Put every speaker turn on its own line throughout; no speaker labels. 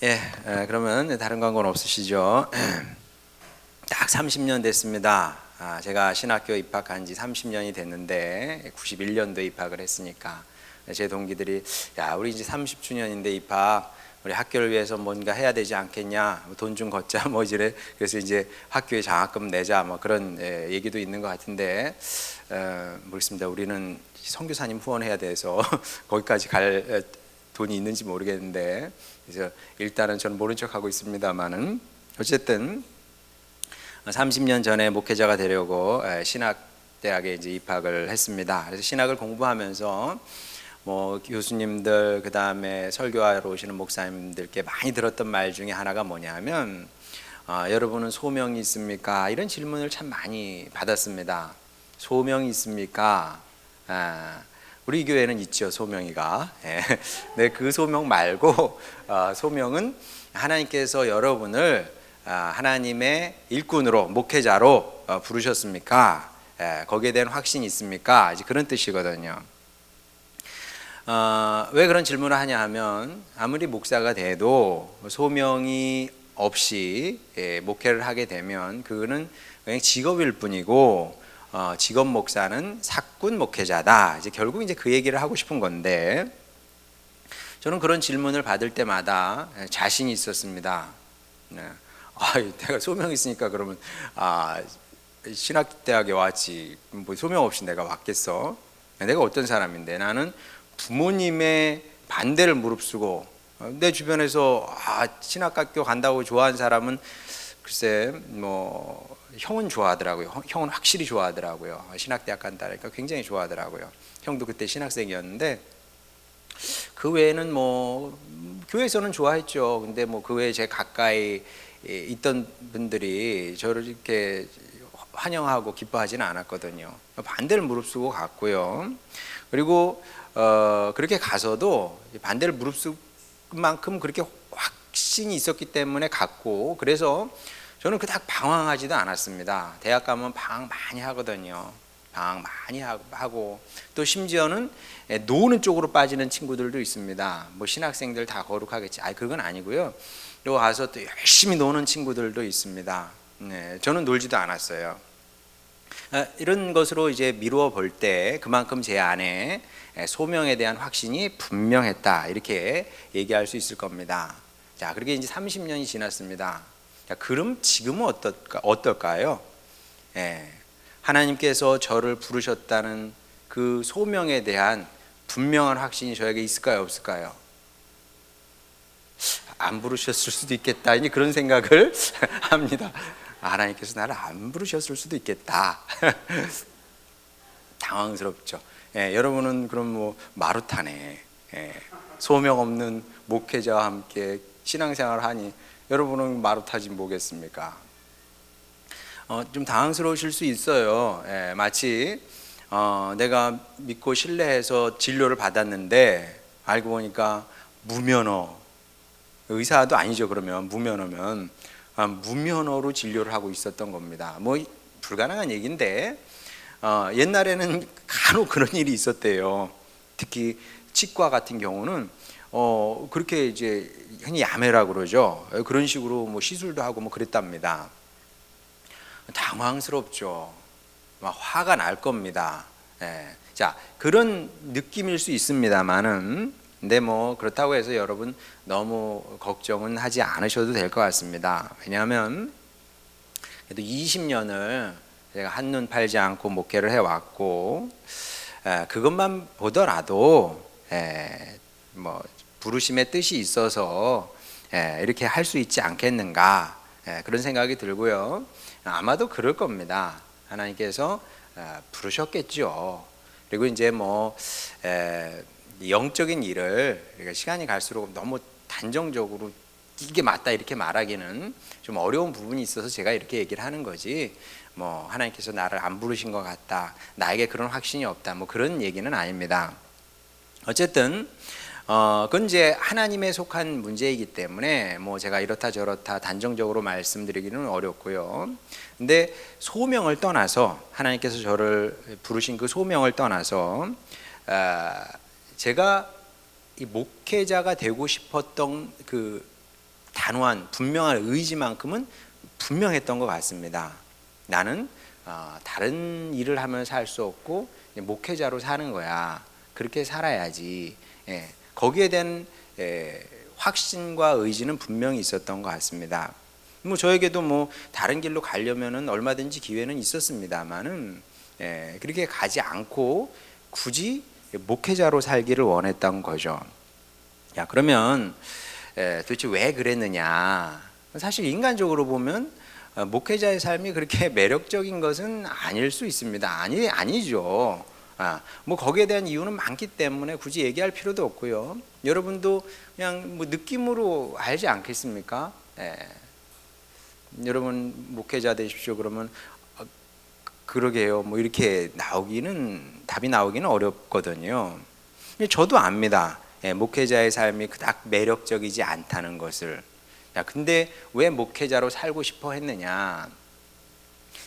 예, 그러면 다른 광고는 없으시죠? 딱 30년 됐습니다. 제가 신학교 입학한 지 30년이 됐는데 91년도에 입학을 했으니까 제 동기들이 야, 우리 이제 30주년인데 입학 우리 학교를 위해서 뭔가 해야 되지 않겠냐, 돈 좀 걷자 뭐 이래. 그래서 이제 학교에 장학금 내자 뭐 그런 얘기도 있는 것 같은데 모르겠습니다. 우리는 선교사님 후원해야 돼서 거기까지 갈 돈이 있는지 모르겠는데, 그래서 일단은 저는 모른 척하고 있습니다만은 어쨌든 30년 전에 목회자가 되려고 신학대학에 이제 입학을 했습니다. 그래서 신학을 공부하면서 뭐 교수님들, 그 다음에 설교하러 오시는 목사님들께 많이 들었던 말 중에 하나가 뭐냐면 여러분은 소명이 있습니까? 이런 질문을 참 많이 받았습니다. 소명이 있습니까? 우리 교회는 있죠, 소명이가. 네, 그 소명 말고 소명은 하나님께서 여러분을 하나님의 일꾼으로, 목회자로 부르셨습니까? 거기에 대한 확신이 있습니까? 이제 그런 뜻이거든요. 왜 그런 질문을 하냐 하면 아무리 목사가 돼도 소명이 없이 목회를 하게 되면 그거는 그냥 직업일 뿐이고, 직업 목사는 사꾼 목회자다. 이제 결국 이제 그 얘기를 하고 싶은 건데, 저는 그런 질문을 받을 때마다 자신이 있었습니다. 네. 내가 소명 있으니까 그러면 신학대학에 왔지, 뭐 소명 없이 내가 왔겠어? 내가 어떤 사람인데? 나는 부모님의 반대를 무릅쓰고, 내 주변에서 신학학교 간다고 좋아하는 사람은 글쎄 뭐 형은 좋아하더라고요. 형은 확실히 좋아하더라고요. 신학대학 간다니까 굉장히 좋아하더라고요. 형도 그때 신학생이었는데, 그 외에는 뭐 교회에서는 좋아했죠. 근데 뭐 그 외에 제 가까이 있던 분들이 저를 이렇게 환영하고 기뻐하지는 않았거든요. 반대를 무릅쓰고 갔고요. 그리고 그렇게 가서도 반대를 무릅쓸 만큼 그렇게 확신이 있었기 때문에 갔고, 그래서 저는 그닥 방황하지도 않았습니다. 대학 가면 방황 많이 하거든요. 방황 많이 하고 또 심지어는 노는 쪽으로 빠지는 친구들도 있습니다. 뭐 신학생들 다 거룩하겠지. 그건 아니고요. 또 가서 또 열심히 노는 친구들도 있습니다. 네, 저는 놀지도 않았어요. 이런 것으로 이제 미루어 볼 때 그만큼 제 안에 소명에 대한 확신이 분명했다, 이렇게 얘기할 수 있을 겁니다. 자, 그렇게 이제 30년이 지났습니다. 자, 그럼 지금은 어떨까요? 하나님께서 저를 부르셨다는 그 소명에 대한 분명한 확신이 저에게 있을까요, 없을까요? 안 부르셨을 수도 있겠다, 이제 그런 생각을 합니다. 하나님께서 나를 안 부르셨을 수도 있겠다. 당황스럽죠. 여러분은 그럼 뭐 마루타네, 소명 없는 목회자와 함께 신앙생활을 하니 여러분은 마루타지 뭐겠습니까? 좀 당황스러우실 수 있어요. 마치 내가 믿고 신뢰해서 진료를 받았는데 알고 보니까 무면허, 의사도 아니죠. 그러면 무면허면 무면허로 진료를 하고 있었던 겁니다. 뭐 불가능한 얘기인데 옛날에는 간혹 그런 일이 있었대요. 특히 치과 같은 경우는 그렇게 이제 흔히 야매라고 그러죠. 그런 식으로 뭐 시술도 하고 뭐 그랬답니다. 당황스럽죠. 막 화가 날 겁니다. 자, 그런 느낌일 수 있습니다만은, 근데 뭐 그렇다고 해서 여러분 너무 걱정은 하지 않으셔도 될 것 같습니다. 왜냐하면 그래도 20년을 제가 한눈 팔지 않고 목회를 해왔고, 그것만 보더라도 뭐 부르심의 뜻이 있어서 이렇게 할 수 있지 않겠는가, 그런 생각이 들고요. 아마도 그럴 겁니다. 하나님께서 부르셨겠죠. 그리고 이제 뭐 영적인 일을 시간이 갈수록 너무 단정적으로 이게 맞다 이렇게 말하기는 좀 어려운 부분이 있어서 제가 이렇게 얘기를 하는 거지, 뭐 하나님께서 나를 안 부르신 것 같다, 나에게 그런 확신이 없다, 뭐 그런 얘기는 아닙니다. 어쨌든 그건 이제 하나님에 속한 문제이기 때문에 뭐 제가 이렇다 저렇다 단정적으로 말씀드리기는 어렵고요. 근데 소명을 떠나서, 하나님께서 저를 부르신 그 소명을 떠나서 제가 이 목회자가 되고 싶었던 그 단호한 분명한 의지만큼은 분명했던 것 같습니다. 나는 다른 일을 하면서 살 수 없고 목회자로 사는 거야. 그렇게 살아야지. 거기에 대한 확신과 의지는 분명히 있었던 것 같습니다. 뭐 저에게도 뭐 다른 길로 가려면은 얼마든지 기회는 있었습니다만은 그렇게 가지 않고 굳이 목회자로 살기를 원했던 거죠. 야, 그러면 도대체 왜 그랬느냐? 사실 인간적으로 보면 목회자의 삶이 그렇게 매력적인 것은 아닐 수 있습니다. 아니죠. 뭐 거기에 대한 이유는 많기 때문에 굳이 얘기할 필요도 없고요. 여러분도 그냥 뭐 느낌으로 알지 않겠습니까? 여러분 목회자 되십시오 그러면 그러게요. 뭐 이렇게 답이 나오기는 어렵거든요. 저도 압니다. 목회자의 삶이 그닥 매력적이지 않다는 것을. 야, 근데 왜 목회자로 살고 싶어 했느냐?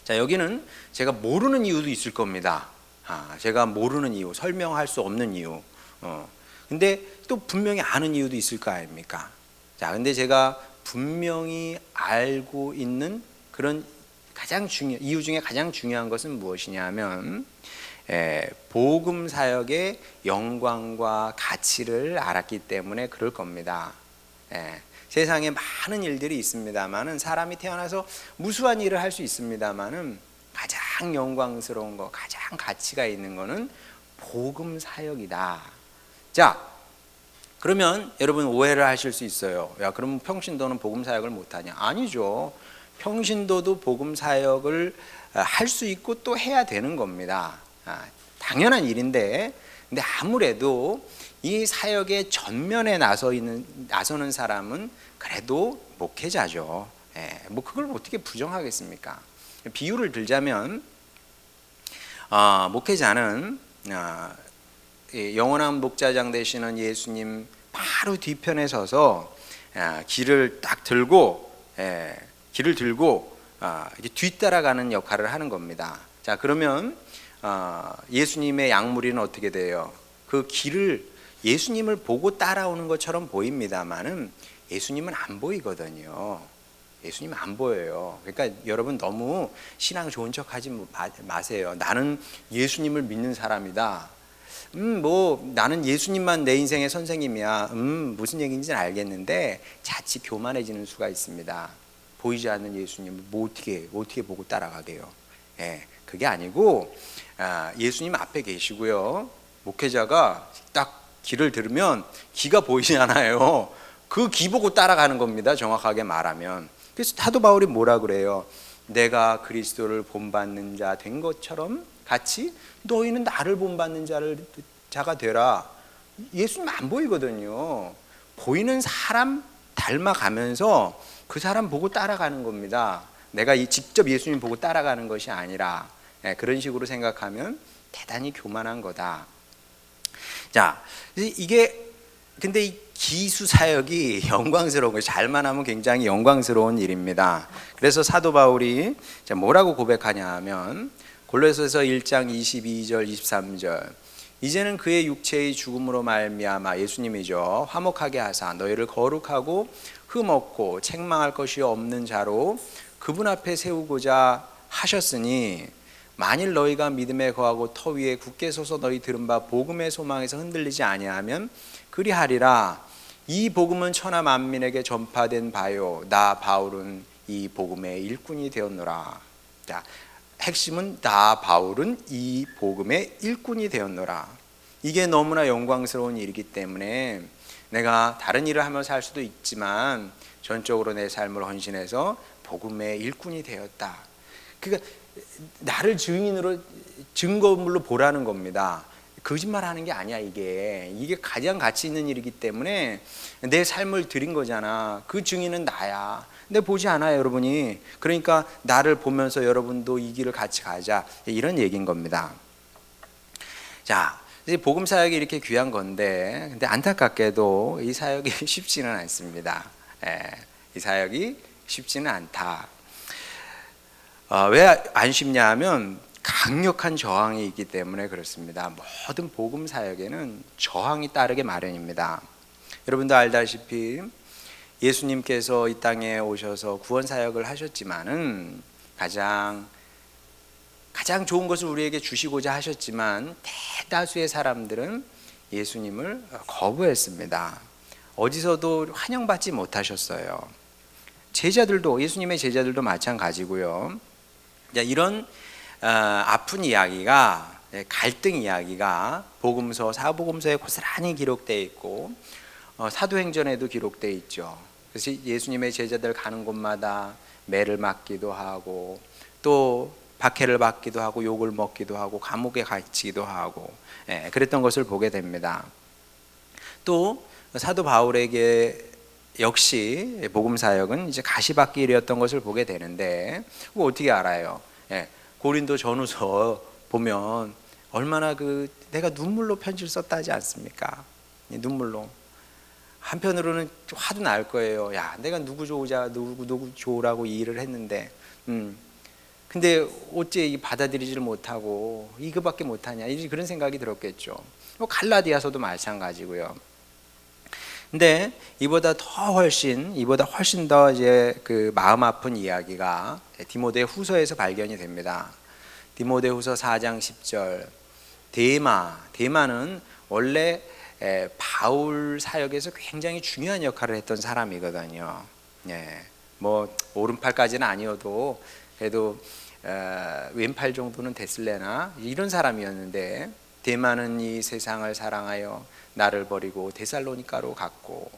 자, 여기는 제가 모르는 이유도 있을 겁니다. 제가 모르는 이유, 설명할 수 없는 이유. 근데 또 분명히 아는 이유도 있을 거 아닙니까? 자, 근데 제가 분명히 알고 있는 그런 이유 중에 가장 중요한 것은 무엇이냐면 복음 사역의 영광과 가치를 알았기 때문에 그럴 겁니다. 세상에 많은 일들이 있습니다만은 사람이 태어나서 무수한 일을 할 수 있습니다만은 가장 영광스러운 거, 가장 가치가 있는 거는 복음 사역이다. 자, 그러면 여러분 오해를 하실 수 있어요. 야, 그럼 평신도는 복음 사역을 못 하냐? 아니죠. 평신도도 복음 사역을 할 수 있고 또 해야 되는 겁니다. 당연한 일인데, 근데 아무래도 이 사역의 전면에 나서는 사람은 그래도 목회자죠. 뭐 그걸 어떻게 부정하겠습니까? 비유를 들자면 목회자는 영원한 목자장 되시는 예수님 바로 뒤편에 서서 길을 들고 이렇게 뒤따라가는 역할을 하는 겁니다. 자, 그러면 예수님의 양무리는 어떻게 돼요? 그 길을 예수님을 보고 따라오는 것처럼 보입니다만은 예수님은 안 보이거든요. 예수님은 안 보여요. 그러니까 여러분 너무 신앙 좋은 척하지 마세요. 나는 예수님을 믿는 사람이다. 뭐 나는 예수님만 내 인생의 선생님이야. 무슨 얘기인지는 알겠는데 자칫 교만해지는 수가 있습니다. 보이지 않는 예수님을 뭐 어떻게 보고 따라가게요? 그게 아니고 예수님 앞에 계시고요. 목회자가 딱 길을 들으면 기가 보이잖아요. 그 기 보고 따라가는 겁니다. 정확하게 말하면. 그래서 사도 바울이 뭐라 그래요? 내가 그리스도를 본받는 자 된 것처럼 같이 너희는 나를 본받는 자가 되라. 예수님 안 보이거든요. 보이는 사람 닮아가면서 그 사람 보고 따라가는 겁니다. 내가 직접 예수님 보고 따라가는 것이 아니라 그런 식으로 생각하면 대단히 교만한 거다. 자, 근데 이 기수 사역이 영광스러운 거예요. 잘만 하면 굉장히 영광스러운 일입니다. 그래서 사도 바울이 뭐라고 고백하냐 하면 골로새서 1장 22절 23절 이제는 그의 육체의 죽음으로 말미암아 예수님이죠. 화목하게 하사 너희를 거룩하고 흠없고 책망할 것이 없는 자로 그분 앞에 세우고자 하셨으니 만일 너희가 믿음에 거하고 터 위에 굳게 서서 너희 들은 바 복음의 소망에서 흔들리지 아니하면 그리하리라. 이 복음은 천하 만민에게 전파된 바요 나 바울은 이 복음의 일꾼이 되었노라. 자, 핵심은 나 바울은 이 복음의 일꾼이 되었노라. 이게 너무나 영광스러운 일이기 때문에 내가 다른 일을 하며 살 수도 있지만 전적으로 내 삶을 헌신해서 복음의 일꾼이 되었다. 그러니까 나를 증거물로 보라는 겁니다. 거짓말하는 게 아니야. 이게 가장 가치 있는 일이기 때문에 내 삶을 드린 거잖아. 그 증인은 나야. 근데 보지 않아요, 여러분이. 그러니까 나를 보면서 여러분도 이 길을 같이 가자, 이런 얘기인 겁니다. 자, 이제 복음 사역이 이렇게 귀한 건데, 근데 안타깝게도 이 사역이 쉽지는 않습니다. 이 사역이 쉽지는 않다. 왜 안 쉽냐 하면 강력한 저항이 있기 때문에 그렇습니다. 모든 복음 사역에는 저항이 따르게 마련입니다. 여러분도 알다시피 예수님께서 이 땅에 오셔서 구원 사역을 하셨지만은 가장 좋은 것을 우리에게 주시고자 하셨지만 대다수의 사람들은 예수님을 거부했습니다. 어디서도 환영받지 못하셨어요. 제자들도, 예수님의 제자들도 마찬가지고요. 이런 아픈 이야기가, 갈등 이야기가 복음서, 사복음서에 고스란히 기록되어 있고 사도행전에도 기록되어 있죠. 그래서 예수님의 제자들 가는 곳마다 매를 맞기도 하고 또 박해를 받기도 하고 욕을 먹기도 하고 감옥에 갇히기도 하고 그랬던 것을 보게 됩니다. 또 사도 바울에게 역시 복음 사역은 이제 가시밭길이었던 것을 보게 되는데 그거 어떻게 알아요? 고린도 전후서 보면 얼마나 내가 눈물로 편지를 썼다 하지 않습니까? 눈물로. 한편으로는 화도 날 거예요. 야, 내가 누구 좋으라고 이 일을 했는데 근데 어째 받아들이지를 못하고 이거밖에 못하냐, 그런 생각이 들었겠죠. 갈라디아서도 마찬가지고요. 근데 이보다 훨씬 더 이제 마음 아픈 이야기가 디모데 후서에서 발견이 됩니다. 디모데 후서 4장 10절. 데마는 원래 바울 사역에서 굉장히 중요한 역할을 했던 사람이거든요. 뭐 오른팔까지는 아니어도 그래도 왼팔 정도는 됐을래나 이런 사람이었는데, 데마는 이 세상을 사랑하여 나를 버리고 데살로니가로 갔고,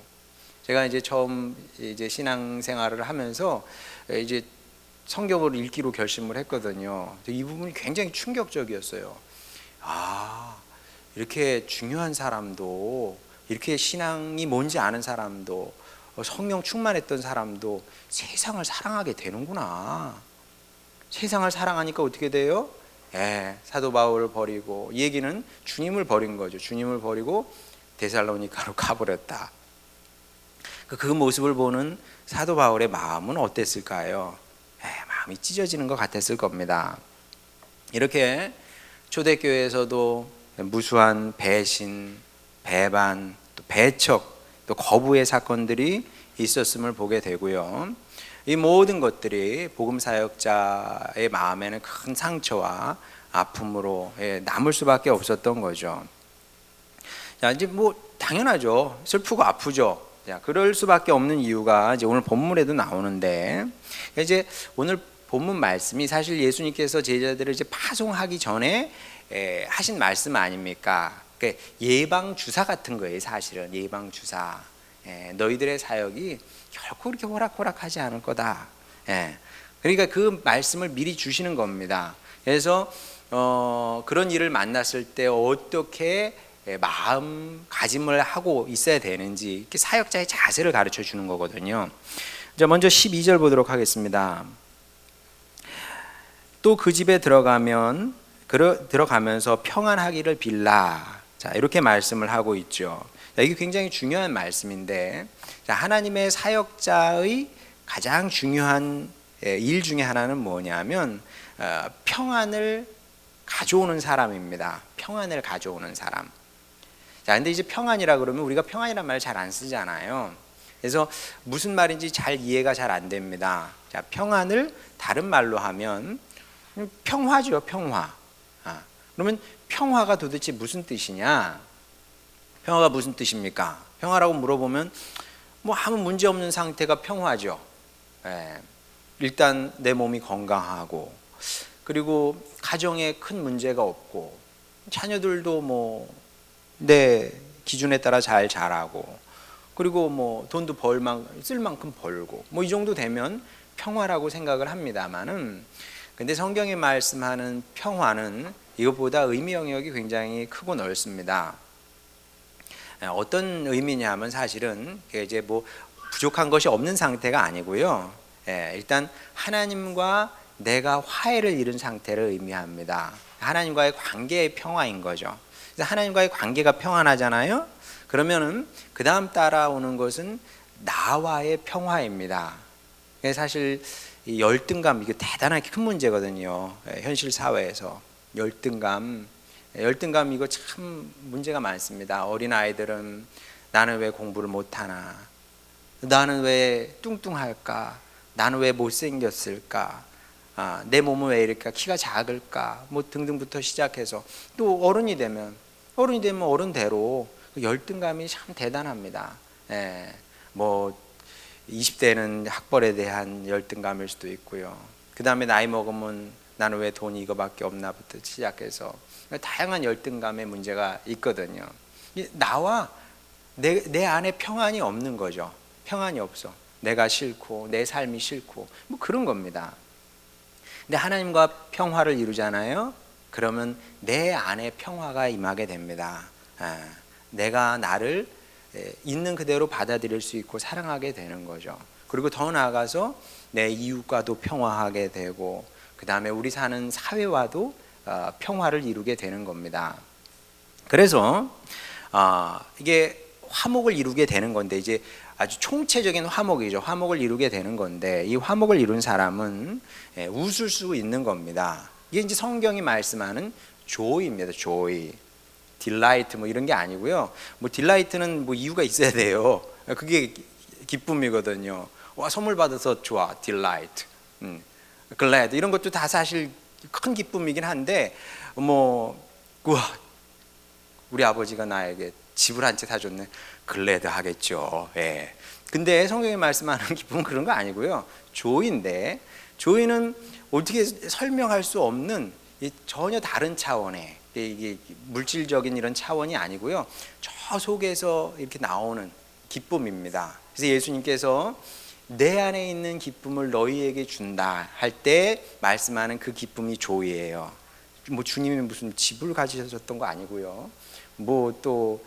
제가 이제 처음 이제 신앙생활을 하면서 이제 성경을 읽기로 결심을 했거든요. 이 부분이 굉장히 충격적이었어요. 이렇게 중요한 사람도, 이렇게 신앙이 뭔지 아는 사람도, 성령 충만했던 사람도 세상을 사랑하게 되는구나. 세상을 사랑하니까 어떻게 돼요? 사도 바울을 버리고, 이 얘기는 주님을 버린 거죠. 주님을 버리고 데살로니가로 가버렸다. 그 모습을 보는 사도 바울의 마음은 어땠을까요? 마음이 찢어지는 것 같았을 겁니다. 이렇게 초대교회에서도 무수한 배신, 배반, 또 배척, 또 거부의 사건들이 있었음을 보게 되고요. 이 모든 것들이 복음 사역자의 마음에는 큰 상처와 아픔으로 남을 수밖에 없었던 거죠. 자, 이제 뭐 당연하죠. 슬프고 아프죠. 자, 그럴 수밖에 없는 이유가 이제 오늘 본문에도 나오는데, 이제 오늘 본문 말씀이 사실 예수님께서 제자들을 이제 파송하기 전에 하신 말씀 아닙니까? 그러니까 예방 주사 같은 거예요. 사실은 예방 주사. 너희들의 사역이 결코 그렇게 호락호락하지 않을 거다. 그러니까 그 말씀을 미리 주시는 겁니다. 그래서 그런 일을 만났을 때 어떻게 마음가짐을 하고 있어야 되는지, 이렇게 사역자의 자세를 가르쳐 주는 거거든요. 자, 먼저 12절 보도록 하겠습니다. 또 그 집에 들어가면서 평안하기를 빌라. 자, 이렇게 말씀을 하고 있죠. 자, 이게 굉장히 중요한 말씀인데, 자, 하나님의 사역자의 가장 중요한 일 중에 하나는 뭐냐면 평안을 가져오는 사람입니다. 평안을 가져오는 사람. 자, 근데 이제 평안이라 그러면 우리가 평안이란 말을 잘 안 쓰잖아요. 그래서 무슨 말인지 잘 이해가 잘 안 됩니다. 자, 평안을 다른 말로 하면 평화죠, 평화. 그러면 평화가 도대체 무슨 뜻이냐? 평화가 무슨 뜻입니까? 평화라고 물어보면 뭐 아무 문제 없는 상태가 평화죠. 일단 내 몸이 건강하고, 그리고 가정에 큰 문제가 없고, 자녀들도 뭐 내 기준에 따라 잘 자라고, 그리고 뭐 돈도 쓸 만큼 벌고, 뭐 이 정도 되면 평화라고 생각을 합니다만은, 근데 성경이 말씀하는 평화는 이것보다 의미 영역이 굉장히 크고 넓습니다. 어떤 의미냐면 사실은 이제 뭐 부족한 것이 없는 상태가 아니고요. 일단 하나님과 내가 화해를 이룬 상태를 의미합니다. 하나님과의 관계의 평화인 거죠. 그래서 하나님과의 관계가 평안하잖아요. 그러면은 그 다음 따라오는 것은 나와의 평화입니다. 사실 이 열등감, 이게 대단하게 큰 문제거든요. 현실 사회에서 열등감 이거 참 문제가 많습니다. 어린 아이들은 나는 왜 공부를 못하나, 나는 왜 뚱뚱할까? 나는 왜 못생겼을까? 내 몸은 왜 이렇게 키가 작을까? 뭐 등등부터 시작해서 또 어른이 되면 어른대로 열등감이 참 대단합니다. 뭐 20대는 학벌에 대한 열등감일 수도 있고요. 그 다음에 나이 먹으면 나는 왜 돈이 이거밖에 없나부터 시작해서 다양한 열등감의 문제가 있거든요. 나와 내 안에 평안이 없는 거죠. 평안이 없어. 내가 싫고 내 삶이 싫고 뭐 그런 겁니다. 근데 하나님과 평화를 이루잖아요. 그러면 내 안에 평화가 임하게 됩니다. 내가 나를 있는 그대로 받아들일 수 있고 사랑하게 되는 거죠. 그리고 더 나아가서 내 이웃과도 평화하게 되고 그 다음에 우리 사는 사회와도 평화를 이루게 되는 겁니다. 그래서 이게 화목을 이루게 되는 건데 이제 아주 총체적인 화목이죠. 화목을 이루게 되는 건데 이 화목을 이룬 사람은 웃을 수 있는 겁니다. 이게 이제 성경이 말씀하는 joy입니다. joy, delight 뭐 이런 게 아니고요. 뭐 delight는 뭐 이유가 있어야 돼요. 그게 기쁨이거든요. 와 선물 받아서 좋아, delight, glad 이런 것도 다 사실 큰 기쁨이긴 한데 뭐 우와 우리 아버지가 나에게 집을 한 채 사줬네. 글래드 하겠죠. 근데 성경이 말씀하는 기쁨은 그런 거 아니고요. 조이인데 조이는 어떻게 설명할 수 없는 전혀 다른 차원의 이게 물질적인 이런 차원이 아니고요. 저 속에서 이렇게 나오는 기쁨입니다. 그래서 예수님께서 내 안에 있는 기쁨을 너희에게 준다 할 때 말씀하는 그 기쁨이 조이예요. 뭐 주님이 무슨 집을 가지셨던 거 아니고요. 뭐 또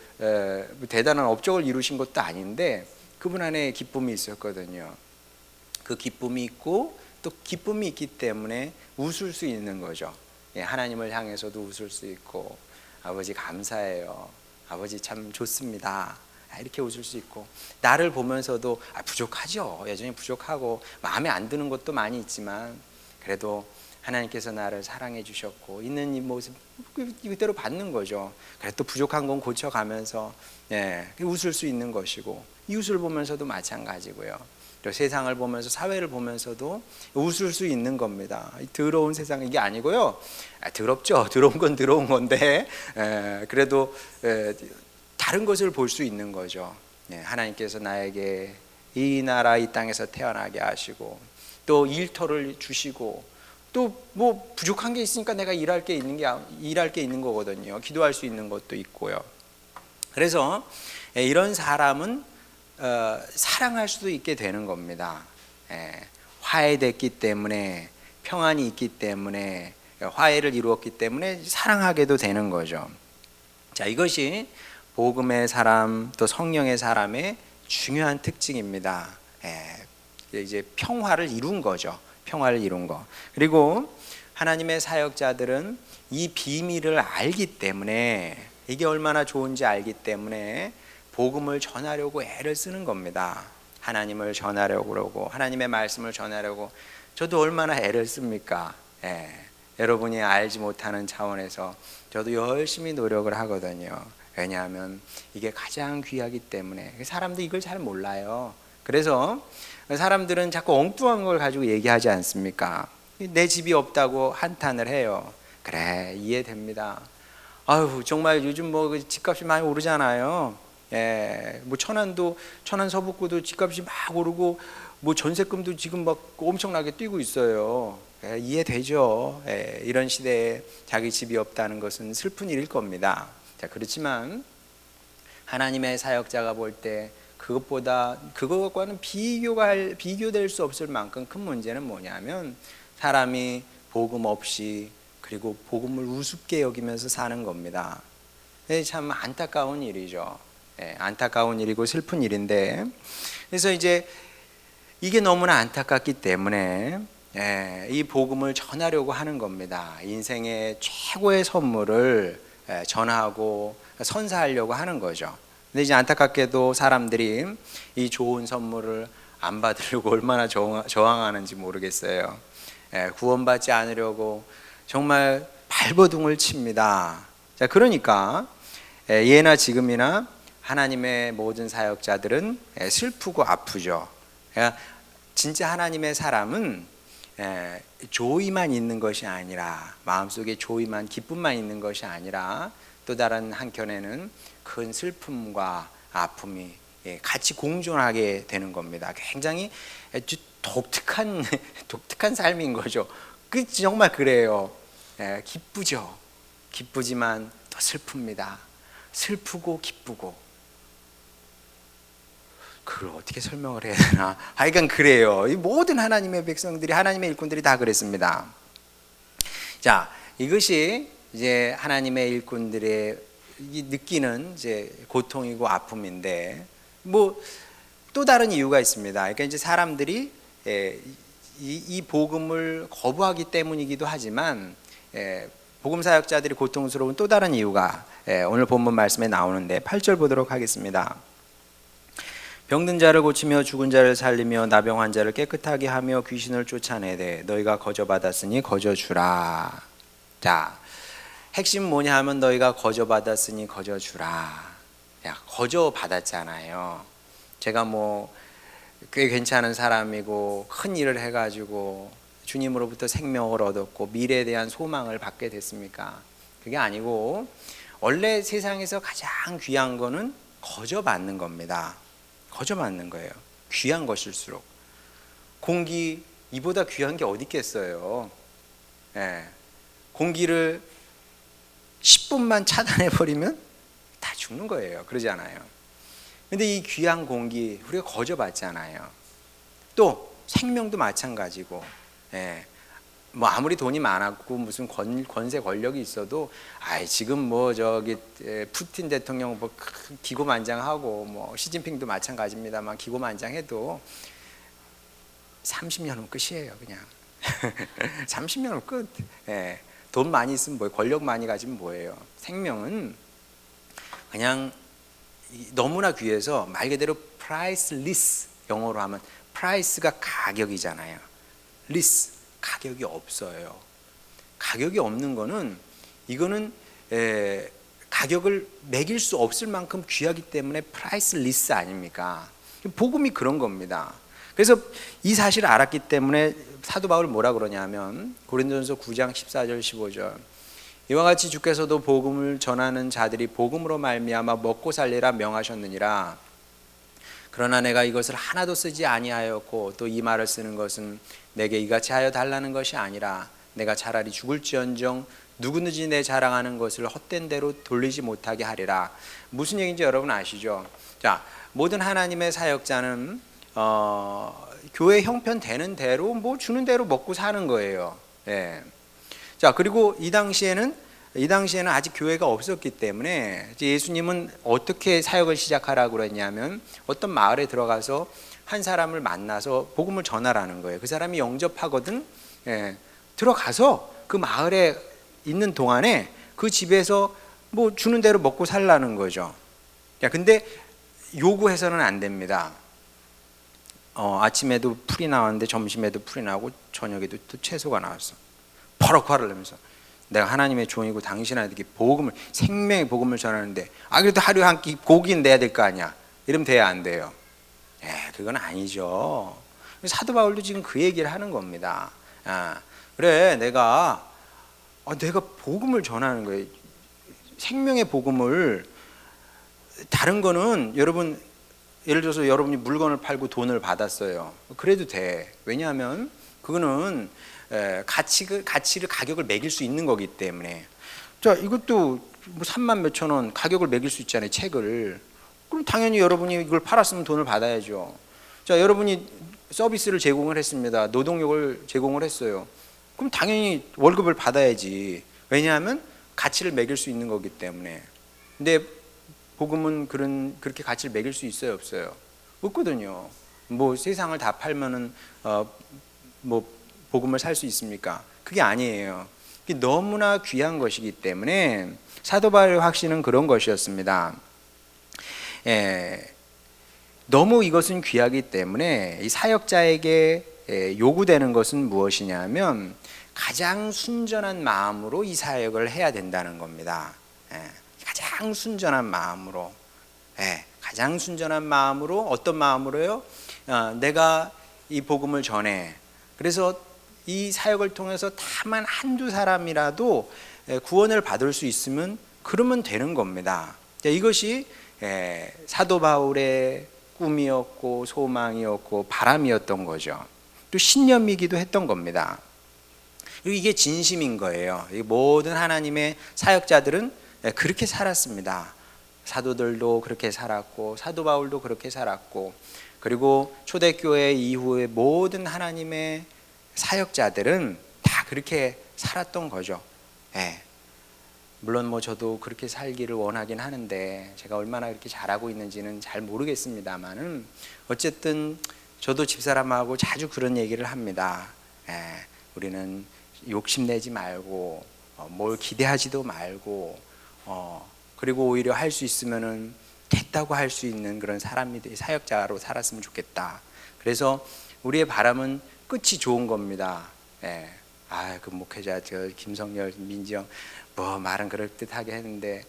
대단한 업적을 이루신 것도 아닌데 그분 안에 기쁨이 있었거든요. 그 기쁨이 있고 또 기쁨이 있기 때문에 웃을 수 있는 거죠. 하나님을 향해서도 웃을 수 있고 아버지 감사해요. 아버지 참 좋습니다. 이렇게 웃을 수 있고 나를 보면서도 부족하죠. 여전히 부족하고 마음에 안 드는 것도 많이 있지만 그래도 하나님께서 나를 사랑해 주셨고 있는 이 모습 이대로 받는 거죠. 그래도 또 부족한 건 고쳐가면서 웃을 수 있는 것이고 이웃을 보면서도 마찬가지고요. 또 세상을 보면서 사회를 보면서도 웃을 수 있는 겁니다. 더러운 세상 이게 아니고요. 더럽죠. 더러운 건 더러운 건데 그래도 다른 것을 볼 수 있는 거죠. 하나님께서 나에게 이 나라 이 땅에서 태어나게 하시고 또 일터를 주시고 또 뭐 부족한 게 있으니까 내가 일할 게 있는 거거든요. 기도할 수 있는 것도 있고요. 그래서 이런 사람은 사랑할 수도 있게 되는 겁니다. 화해됐기 때문에 평안이 있기 때문에 화해를 이루었기 때문에 사랑하게도 되는 거죠. 자, 이것이 복음의 사람 또 성령의 사람의 중요한 특징입니다. 이제 평화를 이룬 거죠. 평화를 이룬 거. 그리고 하나님의 사역자들은 이 비밀을 알기 때문에 이게 얼마나 좋은지 알기 때문에 복음을 전하려고 애를 쓰는 겁니다. 하나님을 전하려고 그러고 하나님의 말씀을 전하려고 저도 얼마나 애를 씁니까? 여러분이 알지 못하는 차원에서 저도 열심히 노력을 하거든요. 왜냐하면 이게 가장 귀하기 때문에 사람들이 이걸 잘 몰라요. 그래서 사람들은 자꾸 엉뚱한 걸 가지고 얘기하지 않습니까? 내 집이 없다고 한탄을 해요. 그래 이해됩니다. 아유 정말 요즘 뭐 집값이 많이 오르잖아요. 뭐 천안 서북구도 집값이 막 오르고 뭐 전세금도 지금 막 엄청나게 뛰고 있어요. 이해되죠. 이런 시대에 자기 집이 없다는 것은 슬픈 일일 겁니다. 자 그렇지만 하나님의 사역자가 볼 때 그것과는 비교될 수 없을 만큼 큰 문제는 뭐냐면 사람이 복음 없이 그리고 복음을 우습게 여기면서 사는 겁니다. 참 안타까운 일이죠. 안타까운 일이고 슬픈 일인데 그래서 이제 이게 너무나 안타깝기 때문에 이 복음을 전하려고 하는 겁니다. 인생의 최고의 선물을 전하고 선사하려고 하는 거죠. 근데 이제 안타깝게도 사람들이 이 좋은 선물을 안 받으려고 얼마나 저항하는지 모르겠어요. 구원받지 않으려고 정말 발버둥을 칩니다. 자, 그러니까 예나 지금이나 하나님의 모든 사역자들은 슬프고 아프죠. 그러니까 진짜 하나님의 사람은 조의만 있는 것이 아니라, 마음속에 조의만, 기쁨만 있는 것이 아니라 또 다른 한켠에는 큰 슬픔과 아픔이 같이 공존하게 되는 겁니다. 굉장히 독특한 삶인 거죠. 정말 그래요. 기쁘죠. 기쁘지만 또 슬픕니다. 슬프고 기쁘고. 그걸 어떻게 설명을 해야 되나? 하여간 그래요. 이 모든 하나님의 백성들이, 하나님의 일꾼들이 다 그랬습니다. 자, 이것이 이제 하나님의 일꾼들의 느끼는 이제 고통이고 아픔인데, 뭐 또 다른 이유가 있습니다. 그러니까 이제 사람들이 이 복음을 거부하기 때문이기도 하지만, 복음 사역자들이 고통스러운 또 다른 이유가 오늘 본문 말씀에 나오는데 8절 보도록 하겠습니다. 병든 자를 고치며 죽은 자를 살리며 나병 환자를 깨끗하게 하며 귀신을 쫓아내되 너희가 거저받았으니 거저주라. 자, 핵심 뭐냐 하면 너희가 거저받았으니 거저주라. 야, 거저받았잖아요. 제가 뭐 꽤 괜찮은 사람이고 큰 일을 해가지고 주님으로부터 생명을 얻었고 미래에 대한 소망을 받게 됐습니까? 그게 아니고 원래 세상에서 가장 귀한 거는 거저받는 겁니다. 거저받는 거예요. 귀한 것일수록. 공기 이보다 귀한 게 어디 있겠어요. 공기를 10분만 차단해버리면 다 죽는 거예요. 그러지 않아요? 근데 이 귀한 공기 우리가 거저받잖아요. 또 생명도 마찬가지고, 뭐 아무리 돈이 많았고 무슨 권세 권력이 있어도, 지금 뭐 저기 푸틴 대통령 뭐 기고만장하고 뭐 시진핑도 마찬가지입니다만 기고만장해도 30년은 끝이에요. 그냥 30년은 끝. 돈 많이 있으면 뭐예요? 권력 많이 가지면 뭐예요? 생명은 그냥 너무나 귀해서 말 그대로 priceless, 영어로 하면 price가 가격이잖아요. less, 가격이 없어요. 가격이 없는 거는, 이거는 가격을 매길 수 없을 만큼 귀하기 때문에 priceless 아닙니까? 복음이 그런 겁니다. 그래서 이 사실을 알았기 때문에 사도 바울이 뭐라 그러냐면 고린도전서 9장 14절 15절, 이와 같이 주께서도 복음을 전하는 자들이 복음으로 말미암아 먹고 살리라 명하셨느니라. 그러나 내가 이것을 하나도 쓰지 아니하였고 또 이 말을 쓰는 것은 내게 이같이 하여 달라는 것이 아니라 내가 차라리 죽을지언정 누구든지 내 자랑하는 것을 헛된 대로 돌리지 못하게 하리라. 무슨 얘기인지 여러분 아시죠? 자, 모든 하나님의 사역자는 교회 형편되는 대로 뭐 주는 대로 먹고 사는 거예요. 자, 그리고 이 당시에는 아직 교회가 없었기 때문에 예수님은 어떻게 사역을 시작하라고 그랬냐면 어떤 마을에 들어가서 한 사람을 만나서 복음을 전하라는 거예요. 그 사람이 영접하거든. 들어가서 그 마을에 있는 동안에 그 집에서 뭐 주는 대로 먹고 살라는 거죠. 근데 요구해서는 안 됩니다. 아침에도 풀이 나왔는데 점심에도 풀이 나오고 저녁에도 또 채소가 나왔어. 버럭 화를 내면서 내가 하나님의 종이고 당신한테 복음을, 생명의 복음을 전하는데 그래도 하루에 한 끼 고기는 내야 될 거 아니야. 이러면 돼야 안 돼요? 그건 아니죠. 사도 바울도 지금 그 얘기를 하는 겁니다. 그래, 내가 복음을 전하는 거예요. 생명의 복음을. 다른 거는 여러분, 예를 들어서 여러분이 물건을 팔고 돈을 받았어요. 그래도 돼. 왜냐하면 그거는 가격을 매길 수 있는 거기 때문에. 자, 이것도 뭐 3만 몇천 원 가격을 매길 수 있잖아요, 책을. 그럼 당연히 여러분이 이걸 팔았으면 돈을 받아야죠. 자, 여러분이 서비스를 제공을 했습니다. 노동력을 제공을 했어요. 그럼 당연히 월급을 받아야지. 왜냐하면 가치를 매길 수 있는 거기 때문에. 근데 복음은 그렇게 가치를 매길 수 있어요, 없어요? 없거든요. 뭐 세상을 다 팔면은 뭐 복음을 살 수 있습니까? 그게 아니에요. 그게 너무나 귀한 것이기 때문에 사도 바울의 확신은 그런 것이었습니다. 너무 이것은 귀하기 때문에 이 사역자에게 요구되는 것은 무엇이냐면 가장 순전한 마음으로 이 사역을 해야 된다는 겁니다. 가장 순전한 마음으로. 가장 순전한 마음으로, 어떤 마음으로요? 내가 이 복음을 전해. 그래서 이 사역을 통해서 다만 한두 사람이라도 구원을 받을 수 있으면 그러면 되는 겁니다. 이것이 사도 바울의 꿈이었고 소망이었고 바람이었던 거죠. 또 신념이기도 했던 겁니다. 그리고 이게 진심인 거예요. 모든 하나님의 사역자들은 그렇게 살았습니다. 사도들도 그렇게 살았고 사도 바울도 그렇게 살았고, 그리고 초대교회 이후의 모든 하나님의 사역자들은 다 그렇게 살았던 거죠. 물론 저도 그렇게 살기를 원하긴 하는데 제가 얼마나 그렇게 잘하고 있는지는 잘 모르겠습니다만은, 어쨌든 저도 집사람하고 자주 그런 얘기를 합니다. 우리는 욕심내지 말고 뭘 기대하지도 말고, 그리고 오히려 할 수 있으면은 됐다고 할 수 있는 그런 사역자로 살았으면 좋겠다. 그래서 우리의 바람은 끝이 좋은 겁니다. 그 목회자 김성열, 민지영 말은 그럴듯하게 했는데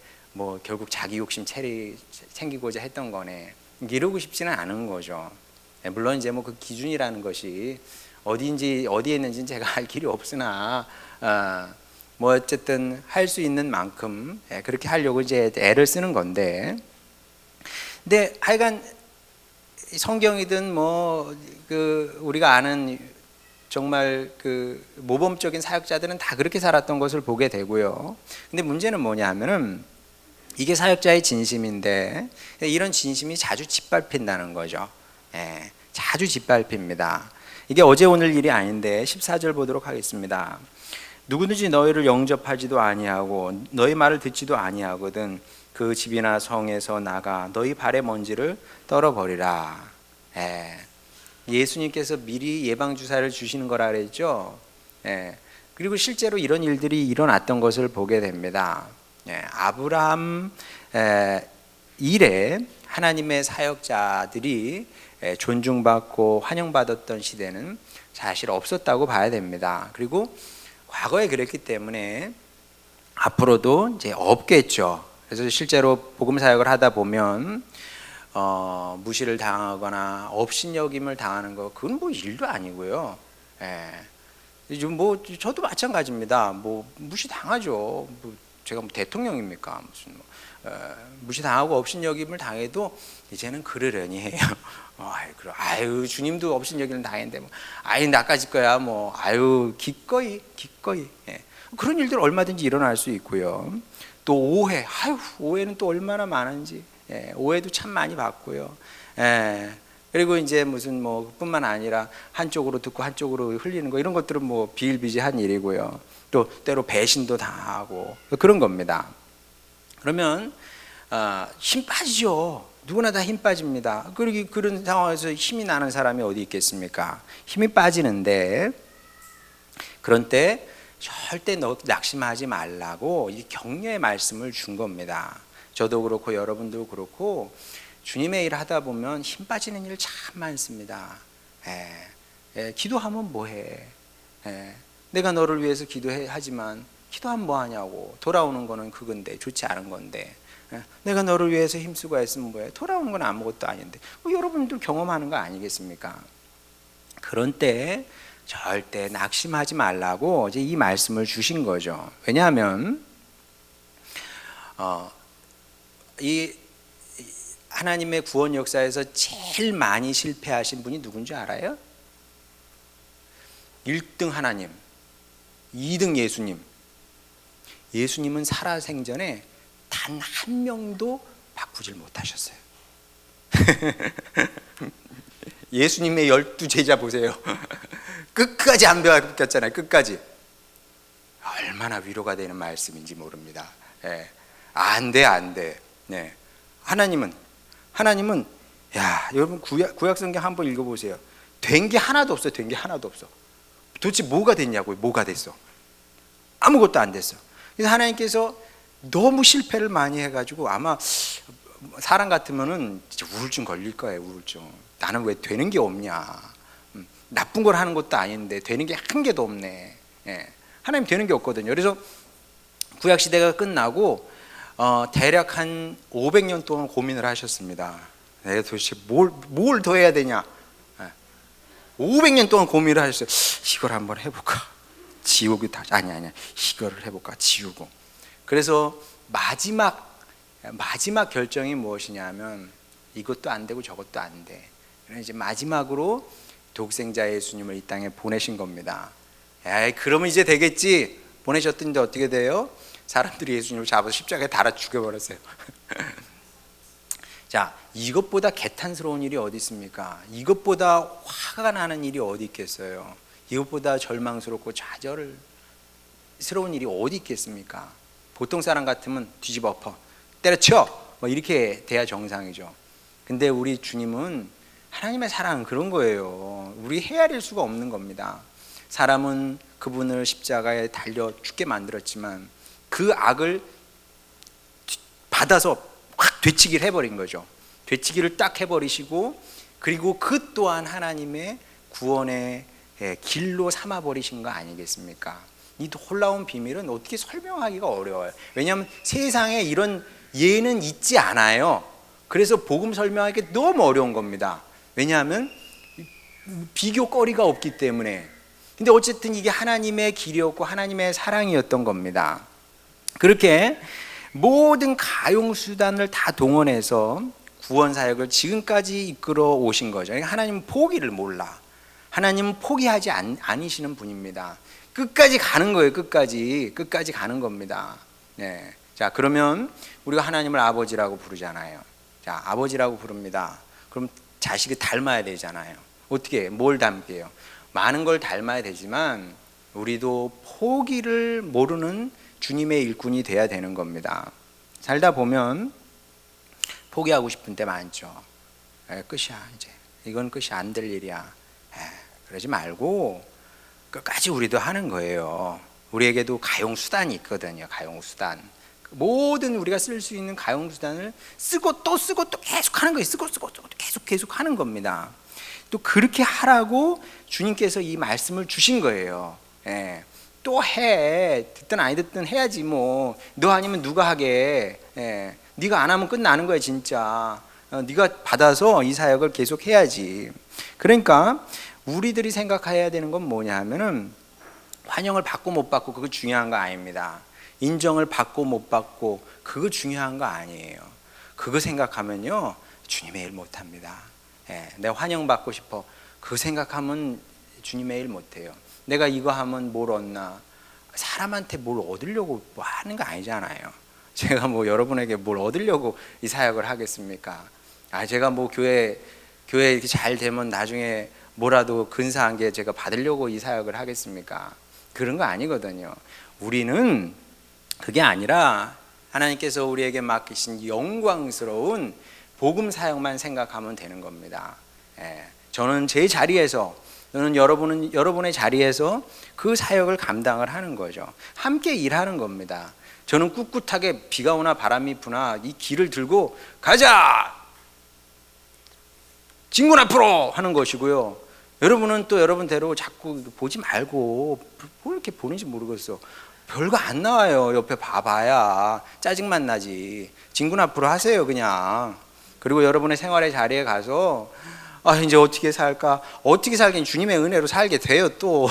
결국 자기 욕심 챙기고자 했던 거네. 이러고 싶지는 않은 거죠. 물론 이제 그 기준이라는 것이 어디에 있는지는 제가 알 길이 없으나 어쨌든 할 수 있는 만큼 그렇게 하려고 이제 애를 쓰는 건데, 근데 하여간 성경이든 우리가 아는 정말 모범적인 사역자들은 다 그렇게 살았던 것을 보게 되고요. 근데 문제는 뭐냐 하면은 이게 사역자의 진심인데 이런 진심이 자주 짓밟힌다는 거죠. 자주 짓밟힙니다. 이게 어제 오늘 일이 아닌데 14절 보도록 하겠습니다. 누구든지 너희를 영접하지도 아니하고 너희 말을 듣지도 아니하거든 그 집이나 성에서 나가 너희 발의 먼지를 떨어버리라. 예수님께서 미리 예방주사를 주시는 거라 그랬죠. 그리고 실제로 이런 일들이 일어났던 것을 보게 됩니다. 아브라함 이래 하나님의 사역자들이 존중받고 환영받았던 시대는 사실 없었다고 봐야 됩니다. 그리고 과거에 그랬기 때문에 앞으로도 이제 없겠죠. 그래서 실제로 복음 사역을 하다 보면 무시를 당하거나 업신여김을 당하는 거, 그건 일도 아니고요. 요즘 저도 마찬가지입니다. 무시 당하죠. 제가 대통령입니까? 무슨 무시 당하고 업신여김을 당해도 이제는 그러려니 해요. 아유 주님도 업신여김을 당했는데 나까지 거야 기꺼이 그런 일들 얼마든지 일어날 수 있고요. 또 오해, 오해는 또 얼마나 많은지, 오해도 참 많이 받고요. 그리고 이제 무슨 뿐만 아니라 한쪽으로 듣고 한쪽으로 흘리는 거, 이런 것들은 비일비재한 일이고요. 또 때로 배신도 당하고 그런 겁니다. 그러면 힘 빠지죠. 누구나 다 힘 빠집니다. 그리고 그런 상황에서 힘이 나는 사람이 어디 있겠습니까? 힘이 빠지는데, 그런 때 절대 낙심하지 말라고 이 격려의 말씀을 준 겁니다. 저도 그렇고 여러분도 그렇고 주님의 일을 하다 보면 힘 빠지는 일 참 많습니다. 기도하면 뭐해? 내가 너를 위해서 기도하지만 기도하면 뭐하냐고. 돌아오는 거는 그건데, 좋지 않은 건데. 내가 너를 위해서 힘쓰고 애쓰면 뭐해? 돌아오는 건 아무것도 아닌데. 여러분도 경험하는 거 아니겠습니까? 그런 때 절대 낙심하지 말라고 이제 이 말씀을 주신 거죠. 왜냐하면 이 하나님의 구원 역사에서 제일 많이 실패하신 분이 누군지 알아요? 1등 하나님, 2등 예수님. 예수님은 살아생전에 단 한 명도 바꾸질 못하셨어요. 예수님의 12제자 보세요. 끝까지 안 바뀌었잖아요. 끝까지. 얼마나 위로가 되는 말씀인지 모릅니다. 안 돼. 하나님은 여러분 구약 성경 한번 읽어보세요. 된 게 하나도 없어요. 된 게 하나도 없어. 도대체 뭐가 됐냐고요. 뭐가 됐어? 아무것도 안 됐어. 그래서 하나님께서 너무 실패를 많이 해가지고 아마 사람 같으면은 진짜 우울증 걸릴 거예요. 우울증. 나는 왜 되는 게 없냐. 나쁜 걸 하는 것도 아닌데 되는 게 한 개도 없네. 하나님 되는 게 없거든요. 그래서 구약 시대가 끝나고 대략 한 500년 동안 고민을 하셨습니다. 내가 도대체 뭘 더 해야 되냐. 500년 동안 고민을 하셨어요. 이걸 한번 해볼까? 지우고 다시 아니야 이거를 해볼까? 지우고. 그래서 마지막 결정이 무엇이냐면 이것도 안 되고 저것도 안 돼. 그래서 이제 마지막으로 독생자 예수님을 이 땅에 보내신 겁니다. 그러면 이제 되겠지. 보내셨던데 어떻게 돼요? 사람들이 예수님을 잡아서 십자가에 달아 죽여버렸어요. 자, 이것보다 개탄스러운 일이 어디 있습니까? 이것보다 화가 나는 일이 어디 있겠어요? 이것보다 절망스럽고 좌절스러운 일이 어디 있겠습니까? 보통 사람 같으면 뒤집어 엎어, 때려쳐, 뭐 이렇게 돼야 정상이죠. 근데 우리 주님은, 하나님의 사랑은 그런 거예요. 우리 헤아릴 수가 없는 겁니다. 사람은 그분을 십자가에 달려 죽게 만들었지만 그 악을 받아서 확 되치기를 해버린 거죠. 되치기를 딱 해버리시고, 그리고 그 또한 하나님의 구원의 길로 삼아버리신 거 아니겠습니까? 이 놀라운 비밀은 어떻게 설명하기가 어려워요. 왜냐하면 세상에 이런 예는 있지 않아요. 그래서 복음 설명하기 너무 어려운 겁니다. 왜냐하면 비교거리가 없기 때문에. 근데 어쨌든 이게 하나님의 길이었고 하나님의 사랑이었던 겁니다. 그렇게 모든 가용수단을 다 동원해서 구원사역을 지금까지 이끌어 오신 거죠. 하나님은 포기를 몰라. 하나님은 포기하지 않으시는 분입니다. 끝까지 가는 거예요. 끝까지 가는 겁니다. 네. 자, 그러면 우리가 하나님을 아버지라고 부르잖아요. 자, 아버지라고 부릅니다. 그럼 자식이 닮아야 되잖아요. 어떻게, 뭘 닮게요? 많은 걸 닮아야 되지만 우리도 포기를 모르는 주님의 일꾼이 돼야 되는 겁니다. 살다 보면 포기하고 싶은 때 많죠. 끝이야, 이제 이건 끝이 안 될 일이야. 그러지 말고 끝까지 우리도 하는 거예요. 우리에게도 가용수단이 있거든요. 가용수단. 모든 우리가 쓸 수 있는 가용수단을 쓰고 또 계속 하는 거예요. 쓰고 계속 하는 겁니다. 또 그렇게 하라고 주님께서 이 말씀을 주신 거예요. 또 해. 듣든 아니 듣든 해야지 뭐. 너 아니면 누가 하게. 네가 안 하면 끝나는 거야 진짜. 네가 받아서 이 사역을 계속 해야지. 그러니까 우리들이 생각해야 되는 건 뭐냐 하면은, 환영을 받고 못 받고 그거 중요한 거 아닙니다. 인정을 받고 못 받고 그거 중요한 거 아니에요. 그거 생각하면요 주님의 일 못합니다. 내가 환영받고 싶어, 그거 생각하면 주님의 일 못해요. 내가 이거 하면 뭘 얻나, 사람한테 뭘 얻으려고 뭐 하는 거 아니잖아요. 제가 뭐 여러분에게 뭘 얻으려고 이 사역을 하겠습니까? 제가 뭐 교회 이렇게 잘 되면 나중에 뭐라도 근사한 게 제가 받으려고 이 사역을 하겠습니까? 그런 거 아니거든요. 우리는 그게 아니라 하나님께서 우리에게 맡기신 영광스러운 복음 사역만 생각하면 되는 겁니다. 저는 제 자리에서, 저는 여러분의 자리에서 그 사역을 감당을 하는 거죠. 함께 일하는 겁니다. 저는 꿋꿋하게 비가 오나 바람이 부나 이 길을 들고 가자! 진군 앞으로! 하는 것이고요. 여러분은 또 여러분대로 자꾸 보지 말고, 뭐 이렇게 보는지 모르겠어. 별거 안 나와요. 옆에 봐봐야 짜증만 나지. 진군 앞으로 하세요 그냥. 그리고 여러분의 생활의 자리에 가서 이제 어떻게 살까? 어떻게 살긴 주님의 은혜로 살게 돼요 또.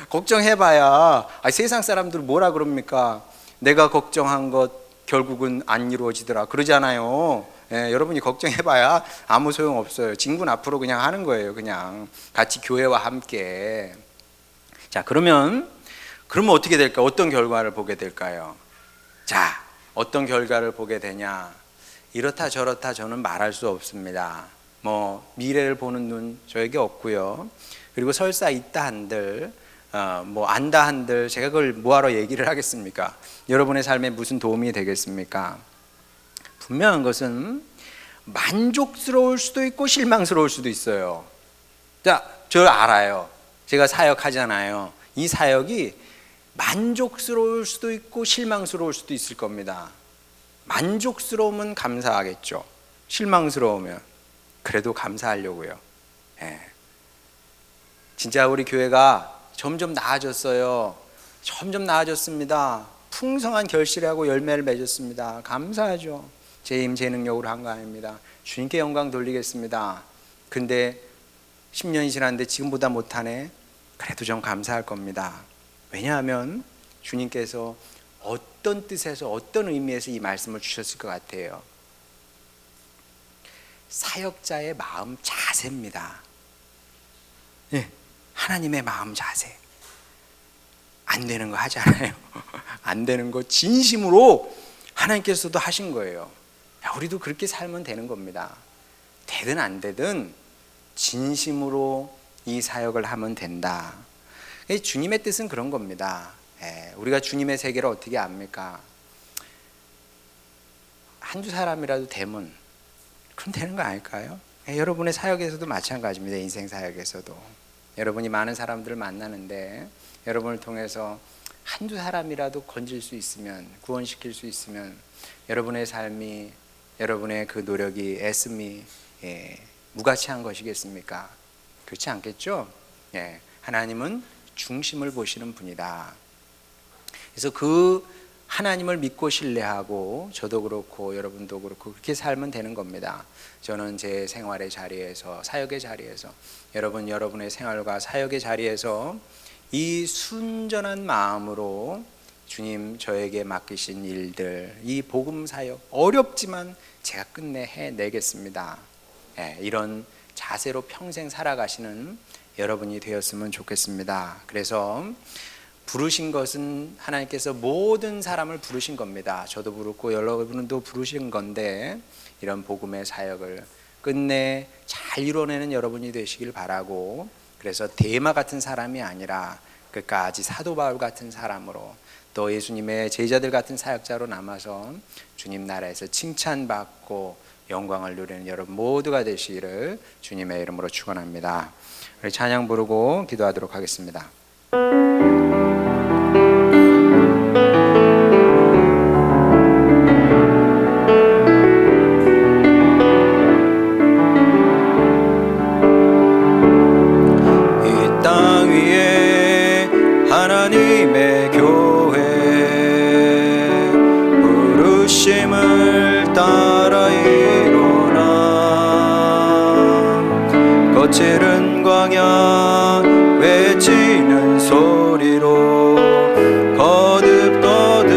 걱정해봐야 세상 사람들 뭐라 그럽니까? 내가 걱정한 것 결국은 안 이루어지더라 그러잖아요. 여러분이 걱정해봐야 아무 소용 없어요. 진군 앞으로 그냥 하는 거예요. 그냥 같이 교회와 함께. 자, 그러면 어떻게 될까? 어떤 결과를 보게 될까요? 자, 어떤 결과를 보게 되냐? 이렇다 저렇다 저는 말할 수 없습니다. 뭐 미래를 보는 눈 저에게 없고요. 그리고 설사 있다 한들 뭐 안다 한들 제가 그걸 뭐하러 얘기를 하겠습니까? 여러분의 삶에 무슨 도움이 되겠습니까? 분명한 것은 만족스러울 수도 있고 실망스러울 수도 있어요. 자, 저 알아요. 제가 사역하잖아요. 이 사역이 만족스러울 수도 있고 실망스러울 수도 있을 겁니다. 만족스러우면 감사하겠죠. 실망스러우면 그래도 감사하려고요. 진짜 우리 교회가 점점 나아졌어요. 점점 나아졌습니다. 풍성한 결실을 하고 열매를 맺었습니다. 감사하죠. 제 힘, 제 능력으로 한 거 아닙니다. 주님께 영광 돌리겠습니다. 근데 10년이 지났는데 지금보다 못하네. 그래도 좀 감사할 겁니다. 왜냐하면 주님께서 어떤 뜻에서 어떤 의미에서 이 말씀을 주셨을 것 같아요. 사역자의 마음 자세입니다. 네, 하나님의 마음 자세. 안 되는 거 하잖아요. 안 되는 거 진심으로 하나님께서도 하신 거예요. 우리도 그렇게 살면 되는 겁니다. 되든 안 되든 진심으로 이 사역을 하면 된다. 주님의 뜻은 그런 겁니다. 우리가 주님의 세계를 어떻게 압니까? 한두 사람이라도 되면 그럼 되는 거 아닐까요? 여러분의 사역에서도 마찬가지입니다. 인생 사역에서도 여러분이 많은 사람들을 만나는데 여러분을 통해서 한두 사람이라도 건질 수 있으면, 구원시킬 수 있으면 여러분의 삶이, 여러분의 그 노력이, 애씀이 무가치한 것이겠습니까? 그렇지 않겠죠? 하나님은 중심을 보시는 분이다. 그래서 그 하나님을 믿고 신뢰하고 저도 그렇고 여러분도 그렇고 그렇게 살면 되는 겁니다. 저는 제 생활의 자리에서, 사역의 자리에서, 여러분의 생활과 사역의 자리에서 이 순전한 마음으로 주님 저에게 맡기신 일들, 이 복음 사역 어렵지만 제가 끝내 해내겠습니다. 이런 자세로 평생 살아가시는 여러분이 되었으면 좋겠습니다. 그래서 부르신 것은 하나님께서 모든 사람을 부르신 겁니다. 저도 부르고 여러분도 부르신 건데 이런 복음의 사역을 끝내 잘 이뤄내는 여러분이 되시길 바라고, 그래서 대마 같은 사람이 아니라 끝까지 사도 바울 같은 사람으로 또 예수님의 제자들 같은 사역자로 남아서 주님 나라에서 칭찬받고 영광을 누리는 여러분 모두가 되시기를 주님의 이름으로 축원합니다. 우리 찬양 부르고 기도하도록 하겠습니다.
하나님의 교회 부르심을 따라 일어나 거칠은 광야 외치는 소리로 거듭거듭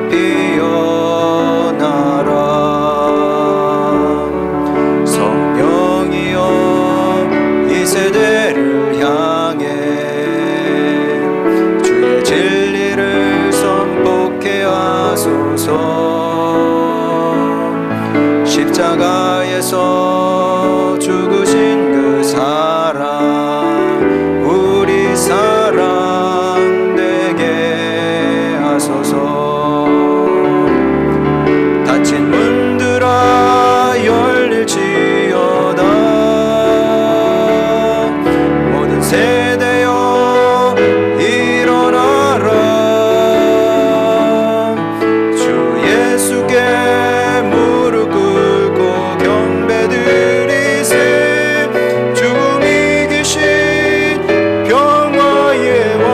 피어나라. 성령이여 이 세대를 향해 진리를 선포케 하소서. 십자가에서 죽으신 그 사랑 우리 사랑 되게 하소서. 닫힌 문들아 열릴지어다. 모든 세대여 일어나라. 주 예수께 무릎 꿇고 경배드리세. 죽음 이기신 평화의 왕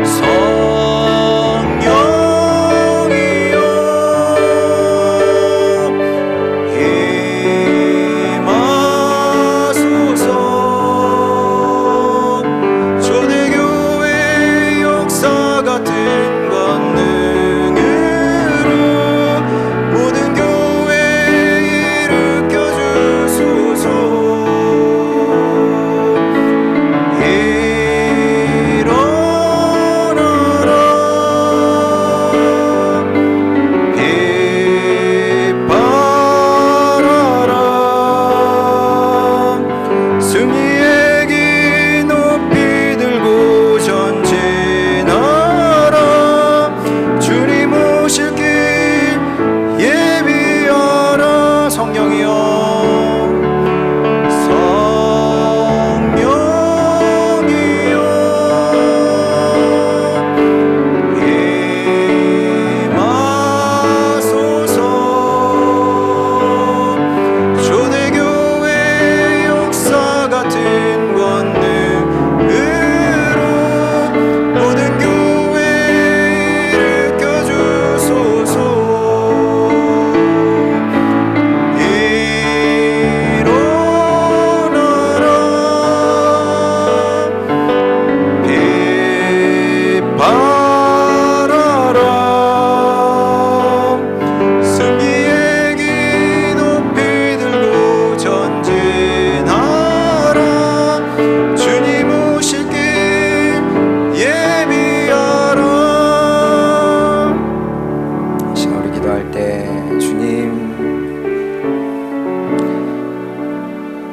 성령이여 임하소서.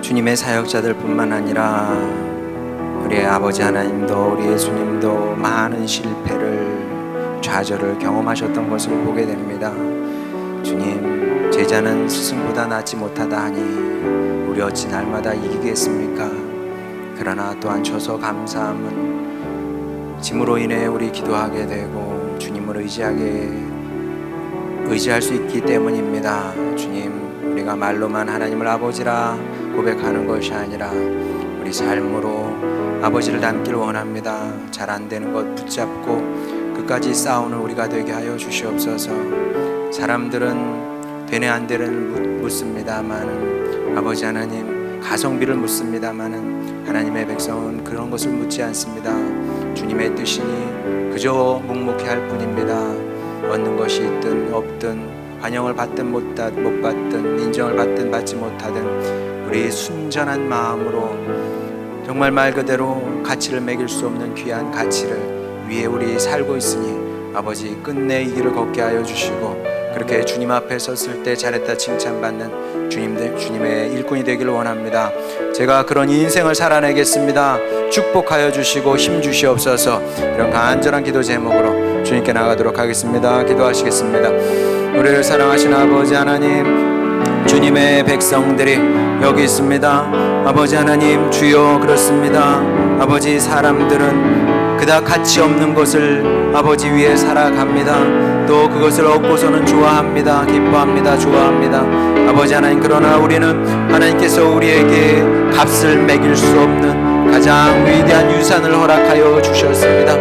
주님의 사역자들뿐만 아니라 우리의 아버지 하나님도 우리 예수님도 많은 실패를, 좌절을 경험하셨던 것을 보게 됩니다. 주님, 제자는 스승보다 낫지 못하다 하니 우리 어찌 날마다 이기겠습니까? 그러나 또한 줘서 감사함은 짐으로 인해 우리 기도하게 되고 주님을 의지할 수 있기 때문입니다. 주님, 우리가 말로만 하나님을 아버지라 고백하는 것이 아니라 우리 삶으로 아버지를 닮기를 원합니다. 잘 안 되는 것 붙잡고 끝까지 싸우는 우리가 되게 하여 주시옵소서. 사람들은 되네 안 되를 묻습니다마는 아버지 하나님, 가성비를 묻습니다마는 하나님의 백성은 그런 것을 묻지 않습니다. 주님의 뜻이니 그저 묵묵히 할 뿐입니다. 얻는 것이 있든 없든, 환영을 받든 못 받든, 인정을 받든 받지 못하든 우리 순전한 마음으로 정말 말 그대로 가치를 매길 수 없는 귀한 가치를 위해 우리 살고 있으니 아버지 끝내 이 길을 걷게 하여 주시고, 그렇게 주님 앞에 섰을 때 잘했다 칭찬받는 주님의 일꾼이 되기를 원합니다. 제가 그런 인생을 살아내겠습니다. 축복하여 주시고 힘 주시옵소서. 이런 간절한 기도 제목으로 주님께 나가도록 하겠습니다. 기도하시겠습니다. 우리를 사랑하신 아버지 하나님, 주님의 백성들이 여기 있습니다. 아버지 하나님, 주여, 그렇습니다. 아버지, 사람들은 그닥 가치 없는 것을 아버지 위해 살아갑니다. 또 그것을 얻고서는 좋아합니다. 기뻐합니다. 좋아합니다. 아버지 하나님, 그러나 우리는 하나님께서 우리에게 값을 매길 수 없는 가장 위대한 유산을 허락하여 주셨습니다.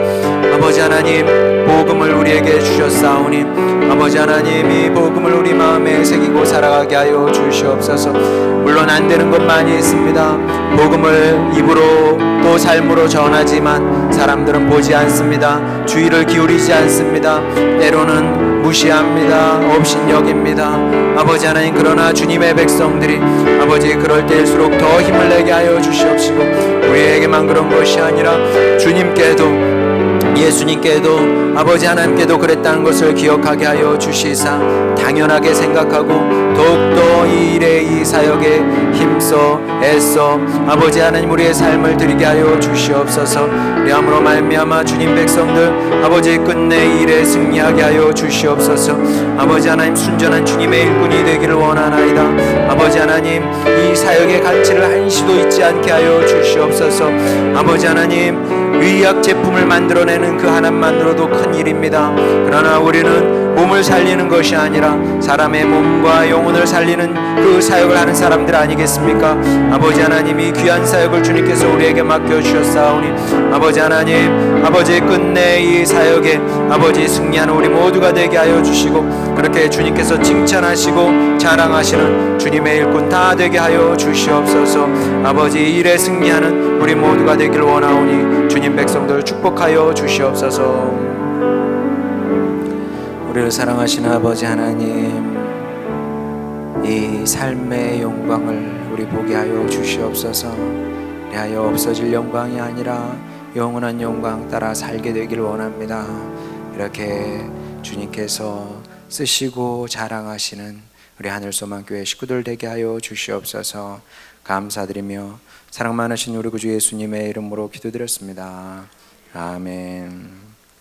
아버지 하나님, 복음을 우리에게 주셨사오니 아버지 하나님, 이 복음을 우리 마음에 새기고 살아가게 하여 주시옵소서. 물론 안 되는 것 많이 있습니다. 복음을 입으로 또 삶으로 전하지만 사람들은 보지 않습니다. 주의를 기울이지 않습니다. 때로는 무시합니다. 업신여깁니다. 아버지 하나님, 그러나 주님의 백성들이 아버지 그럴 때일수록 더 힘을 내게 하여 주시옵시고, 우리에게만 그런 것이 아니라 주님께도, 예수님께도, 아버지 하나님께도 그랬다는 것을 기억하게 하여 주시사 당연하게 생각하고 더욱더 이 일에, 이 사역에 힘써 애써 아버지 하나님 우리의 삶을 드리게 하여 주시옵소서. 그리함으로 말미암아 주님 백성들 아버지 끝내 이 일에 승리하게 하여 주시옵소서. 아버지 하나님, 순전한 주님의 일꾼이 되기를 원하나이다. 아버지 하나님, 이 사역의 가치를 한시도 잊지 않게 하여 주시옵소서. 아버지 하나님, 의약 제품을 만들어내는 그 하나만으로도 큰 일입니다. 그러나 우리는 몸을 살리는 것이 아니라 사람의 몸과 영혼을 살리는 그 사역을 하는 사람들 아니겠습니까? 아버지 하나님, 이 귀한 사역을 주님께서 우리에게 맡겨주셨사오니 아버지 하나님, 아버지 끝내 이 사역에 아버지 승리하는 우리 모두가 되게 하여 주시고, 그렇게 주님께서 칭찬하시고 자랑하시는 주님의 일꾼 다 되게 하여 주시옵소서. 아버지, 일에 승리하는 우리 모두가 되길 원하오니 주님 백성들 축복하여 주시옵소서. 우리를 사랑하시는 아버지 하나님, 이 삶의 영광을 우리 보게 하여 주시옵소서. 그리하여 없어질 영광이 아니라 영원한 영광 따라 살게 되길 원합니다. 이렇게 주님께서 쓰시고 자랑하시는 우리 하늘소망교회 식구들 되게 하여 주시옵소서. 감사드리며 사랑 많으신 우리 구주 예수님의 이름으로 기도드렸습니다. 아멘.